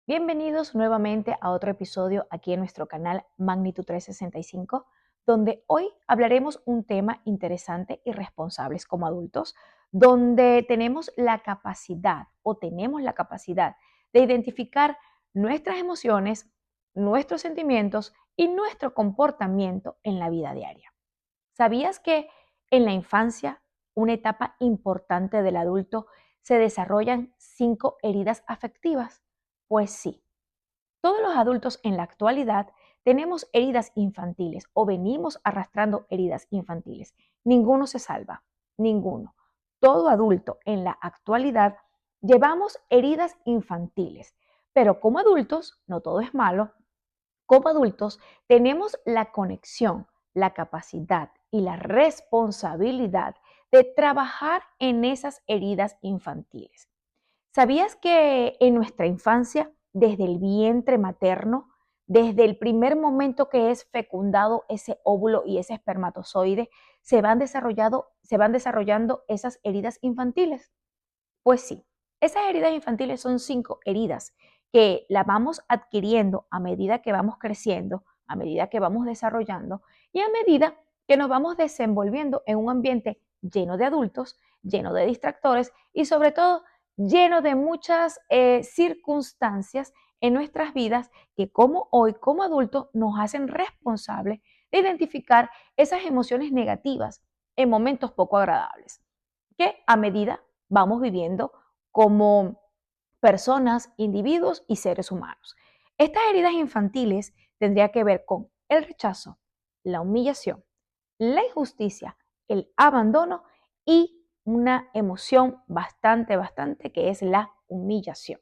Bienvenidos nuevamente a otro episodio aquí en nuestro canal Magnitud 365, donde hoy hablaremos un tema interesante y responsables como adultos, donde tenemos la capacidad de identificar nuestras emociones, nuestros sentimientos y nuestro comportamiento en la vida diaria. ¿Sabías que en la infancia, una etapa importante del adulto, se desarrollan 5 heridas afectivas? Pues sí, todos los adultos en la actualidad tenemos heridas infantiles o venimos arrastrando heridas infantiles. Ninguno se salva, ninguno. Todo adulto en la actualidad llevamos heridas infantiles, pero como adultos, no todo es malo, como adultos tenemos la conexión, la capacidad y la responsabilidad de trabajar en esas heridas infantiles. ¿Sabías que en nuestra infancia, desde el vientre materno, desde el primer momento que es fecundado ese óvulo y ese espermatozoide, se van desarrollando esas heridas infantiles? Pues sí, esas heridas infantiles son 5 heridas que las vamos adquiriendo a medida que vamos creciendo, a medida que vamos desarrollando y a medida que nos vamos desenvolviendo en un ambiente lleno de adultos, lleno de distractores y sobre todo lleno de muchas circunstancias en nuestras vidas que como hoy, como adultos, nos hacen responsables de identificar esas emociones negativas en momentos poco agradables, que a medida vamos viviendo como personas, individuos y seres humanos. Estas heridas infantiles tendrían que ver con el rechazo, la humillación, la injusticia, el abandono y una emoción bastante que es la humillación.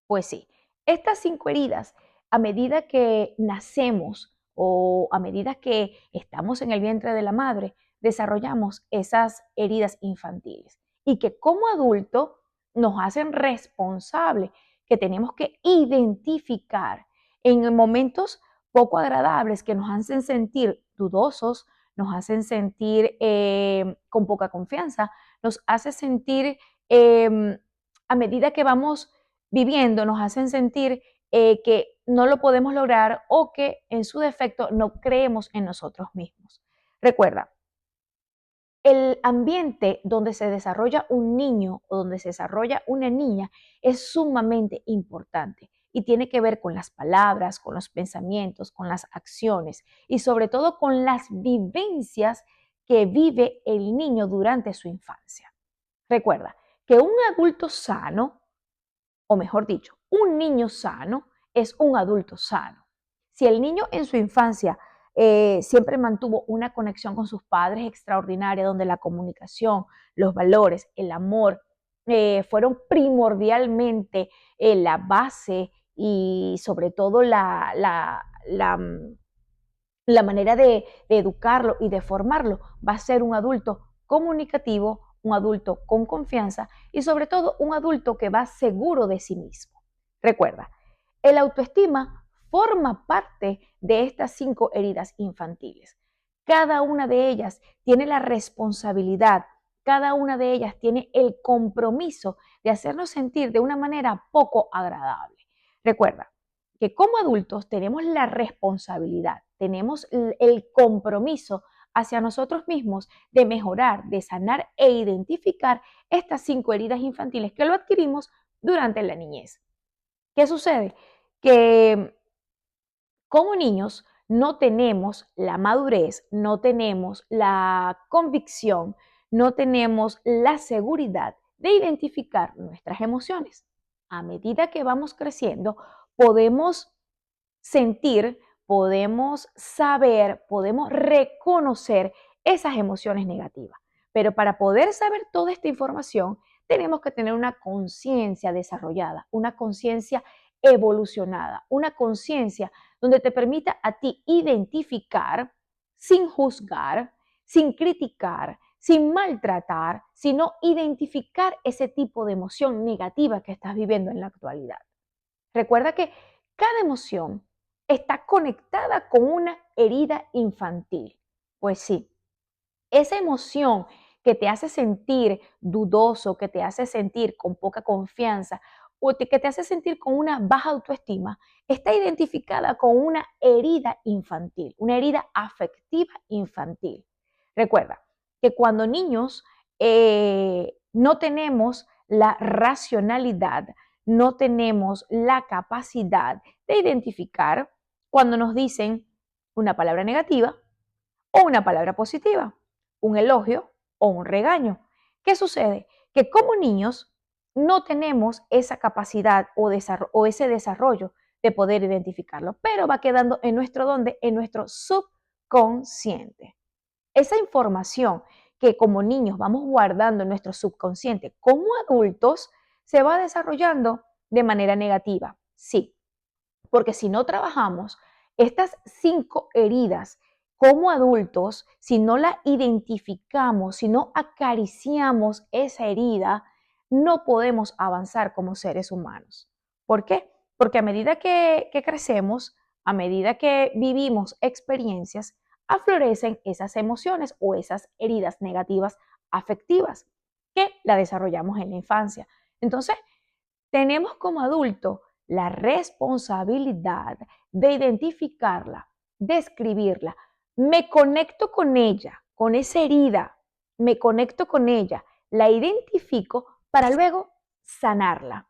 Pues sí, estas 5 heridas, a medida que nacemos o a medida que estamos en el vientre de la madre, desarrollamos esas heridas infantiles y que como adulto nos hacen responsable, que tenemos que identificar en momentos poco agradables que nos hacen sentir dudosos, nos hacen sentir con poca confianza, nos hace sentir a medida que vamos viviendo nos hacen sentir que no lo podemos lograr o que en su defecto no creemos en nosotros mismos. Recuerda, el ambiente donde se desarrolla un niño o donde se desarrolla una niña es sumamente importante y tiene que ver con las palabras, con los pensamientos, con las acciones y sobre todo con las vivencias que vive el niño durante su infancia. Recuerda que un adulto sano, o mejor dicho, un niño sano es un adulto sano. Si el niño en su infancia siempre mantuvo una conexión con sus padres extraordinaria, donde la comunicación, los valores, el amor fueron primordialmente la base y sobre todo la manera de educarlo y de formarlo, va a ser un adulto comunicativo, un adulto con confianza y sobre todo un adulto que va seguro de sí mismo. Recuerda, el autoestima forma parte de estas 5 heridas infantiles. Cada una de ellas tiene la responsabilidad, cada una de ellas tiene el compromiso de hacernos sentir de una manera poco agradable. Recuerda que como adultos tenemos la responsabilidad, tenemos el compromiso hacia nosotros mismos de mejorar, de sanar e identificar estas 5 heridas infantiles que lo adquirimos durante la niñez. ¿Qué sucede? Que como niños no tenemos la madurez, no tenemos la convicción, no tenemos la seguridad de identificar nuestras emociones. A medida que vamos creciendo, podemos sentir, podemos saber, podemos reconocer esas emociones negativas. Pero para poder saber toda esta información, tenemos que tener una conciencia desarrollada, una conciencia evolucionada, una conciencia donde te permita a ti identificar sin juzgar, sin criticar, sin maltratar, sino identificar ese tipo de emoción negativa que estás viviendo en la actualidad. Recuerda que cada emoción está conectada con una herida infantil. Pues sí, esa emoción que te hace sentir dudoso, que te hace sentir con poca confianza que te hace sentir con una baja autoestima está identificada con una herida infantil, una herida afectiva infantil. Recuerda que cuando niños no tenemos la racionalidad, no tenemos la capacidad de identificar cuando nos dicen una palabra negativa o una palabra positiva, un elogio o un regaño. ¿Qué sucede? Que como niños no tenemos esa capacidad o ese desarrollo de poder identificarlo, pero va quedando en nuestro donde, en nuestro subconsciente. Esa información que como niños vamos guardando en nuestro subconsciente, como adultos, se va desarrollando de manera negativa. Sí, porque si no trabajamos estas 5 heridas como adultos, si no la identificamos, si no acariciamos esa herida, no podemos avanzar como seres humanos. ¿Por qué? Porque a medida que crecemos, a medida que vivimos experiencias, aflorecen esas emociones o esas heridas negativas afectivas que la desarrollamos en la infancia. Entonces, tenemos como adulto la responsabilidad de identificarla, de escribirla. Me conecto con ella, con esa herida, me conecto con ella, la identifico para luego sanarla,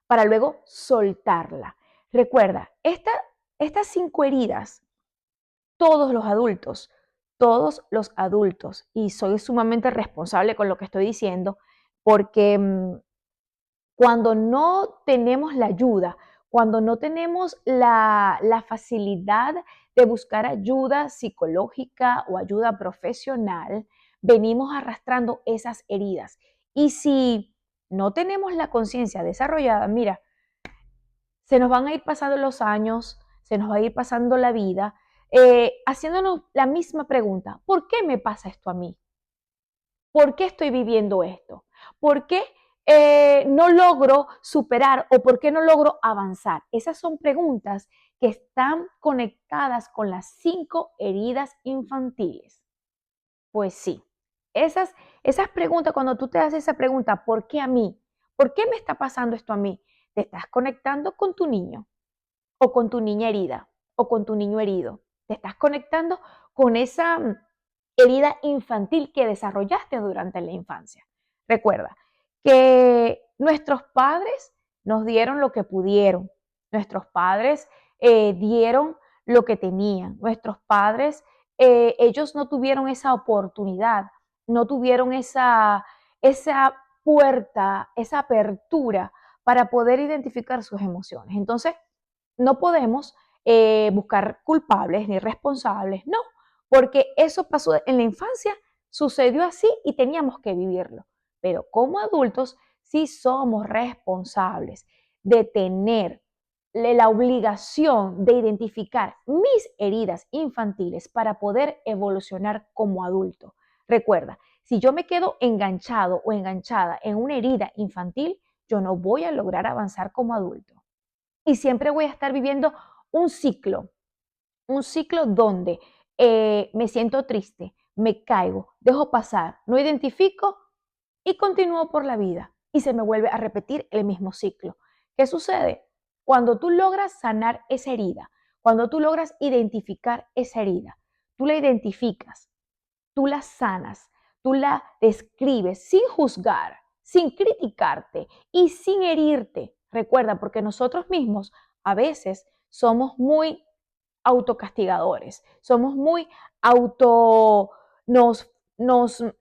para luego soltarla. Recuerda, estas 5 heridas, todos los adultos, y soy sumamente responsable con lo que estoy diciendo, porque cuando no tenemos la ayuda, cuando no tenemos la facilidad de buscar ayuda psicológica o ayuda profesional, venimos arrastrando esas heridas. Y si no tenemos la conciencia desarrollada, mira, se nos van a ir pasando los años, se nos va a ir pasando la vida, haciéndonos la misma pregunta: ¿por qué me pasa esto a mí? ¿Por qué estoy viviendo esto? ¿Por qué no logro superar o por qué no logro avanzar? Esas son preguntas que están conectadas con las 5 heridas infantiles. Pues sí, esas preguntas, cuando tú te haces esa pregunta, ¿por qué a mí? ¿Por qué me está pasando esto a mí? Te estás conectando con tu niño o con tu niña herida o con tu niño herido. Te estás conectando con esa herida infantil que desarrollaste durante la infancia. Recuerda que nuestros padres nos dieron lo que pudieron, nuestros padres dieron lo que tenían, nuestros padres, ellos no tuvieron esa oportunidad, no tuvieron esa puerta, esa apertura para poder identificar sus emociones. Entonces, no podemos buscar culpables ni responsables, no, porque eso pasó en la infancia, sucedió así y teníamos que vivirlo. Pero como adultos sí somos responsables de tener la obligación de identificar mis heridas infantiles para poder evolucionar como adulto. Recuerda, si yo me quedo enganchado o enganchada en una herida infantil, yo no voy a lograr avanzar como adulto. Y siempre voy a estar viviendo un ciclo donde me siento triste, me caigo, dejo pasar, no identifico y continúo por la vida. Y se me vuelve a repetir el mismo ciclo. ¿Qué sucede? Cuando tú logras sanar esa herida, cuando tú logras identificar esa herida, tú la identificas, tú la sanas, tú la describes sin juzgar, sin criticarte y sin herirte. Recuerda, porque nosotros mismos a veces somos muy autocastigadores, somos muy auto, nos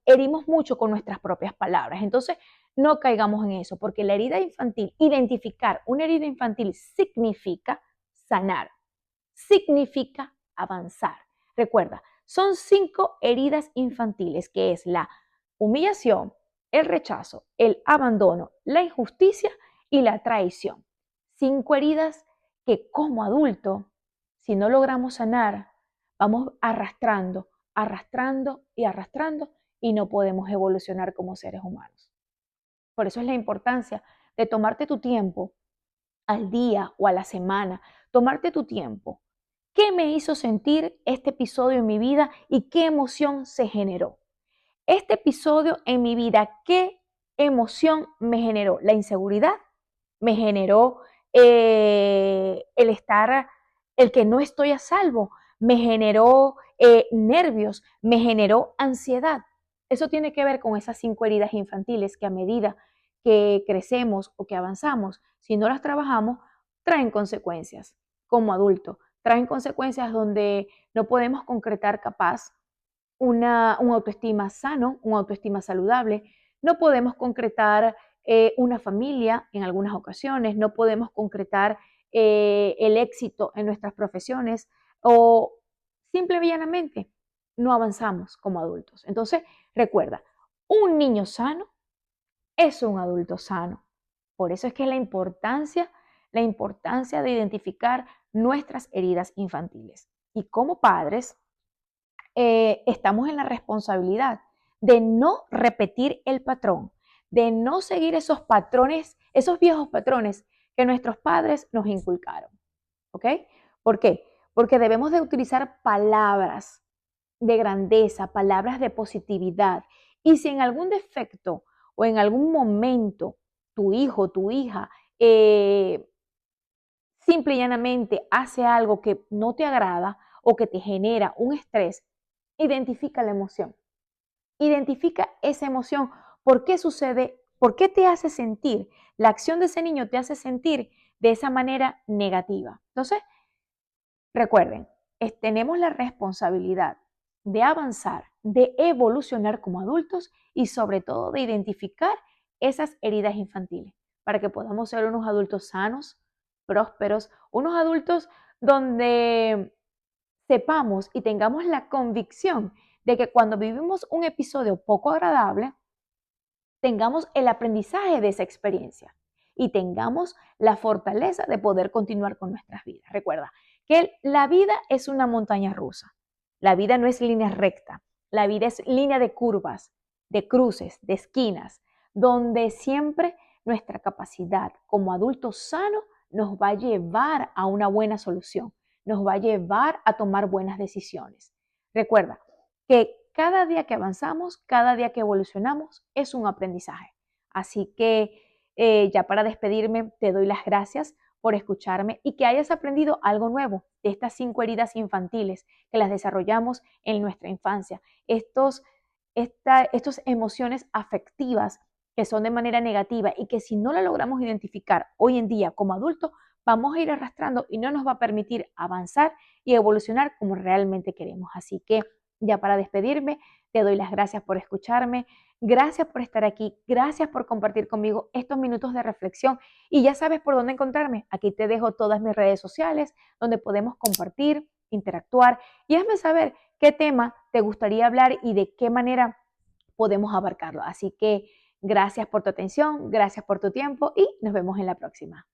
herimos mucho con nuestras propias palabras. Entonces, no caigamos en eso, porque la herida infantil, identificar una herida infantil significa sanar, significa avanzar. Recuerda, son 5 heridas infantiles, que es la humillación, el rechazo, el abandono, la injusticia y la traición. 5 heridas que como adulto, si no logramos sanar, vamos arrastrando, arrastrando y arrastrando y no podemos evolucionar como seres humanos. Por eso es la importancia de tomarte tu tiempo al día o a la semana, tomarte tu tiempo. ¿Qué me hizo sentir este episodio en mi vida y qué emoción se generó? Este episodio en mi vida, ¿qué emoción me generó? ¿La inseguridad? me generó el que no estoy a salvo, me generó nervios, me generó ansiedad. Eso tiene que ver con esas 5 heridas infantiles que a medida que crecemos o que avanzamos, si no las trabajamos, traen consecuencias como adulto, traen consecuencias donde no podemos concretar capaz un autoestima sano, un autoestima saludable, no podemos concretar una familia en algunas ocasiones, no podemos concretar el éxito en nuestras profesiones o simple y llanamente no avanzamos como adultos. Entonces, recuerda, un niño sano es un adulto sano. Por eso es que la importancia de identificar nuestras heridas infantiles. Y como padres, estamos en la responsabilidad de no repetir el patrón, de no seguir esos patrones, esos viejos patrones que nuestros padres nos inculcaron. ¿Ok? ¿Por qué? Porque debemos de utilizar palabras de grandeza, palabras de positividad. Y si en algún defecto o en algún momento tu hijo, tu hija, simple y llanamente hace algo que no te agrada o que te genera un estrés, identifica la emoción. Identifica esa emoción. ¿Por qué sucede? ¿Por qué te hace sentir? La acción de ese niño te hace sentir de esa manera negativa. Entonces, recuerden, tenemos la responsabilidad de avanzar, de evolucionar como adultos y sobre todo de identificar esas heridas infantiles para que podamos ser unos adultos sanos, prósperos, unos adultos donde sepamos y tengamos la convicción de que cuando vivimos un episodio poco agradable, tengamos el aprendizaje de esa experiencia y tengamos la fortaleza de poder continuar con nuestras vidas. Recuerda que la vida es una montaña rusa. La vida no es línea recta. La vida es línea de curvas, de cruces, de esquinas, donde siempre nuestra capacidad como adultos sanos nos va a llevar a una buena solución, nos va a llevar a tomar buenas decisiones. Recuerda que cada día que avanzamos, cada día que evolucionamos es un aprendizaje. Así que ya para despedirme, te doy las gracias por escucharme y que hayas aprendido algo nuevo de estas 5 heridas infantiles que las desarrollamos en nuestra infancia. Estas emociones afectivas que son de manera negativa y que si no la logramos identificar hoy en día como adultos, vamos a ir arrastrando y no nos va a permitir avanzar y evolucionar como realmente queremos. Así que ya para despedirme, te doy las gracias por escucharme, gracias por estar aquí, gracias por compartir conmigo estos minutos de reflexión y ya sabes por dónde encontrarme. Aquí te dejo todas mis redes sociales donde podemos compartir, interactuar y hazme saber qué tema te gustaría hablar y de qué manera podemos abarcarlo. Así que gracias por tu atención, gracias por tu tiempo y nos vemos en la próxima.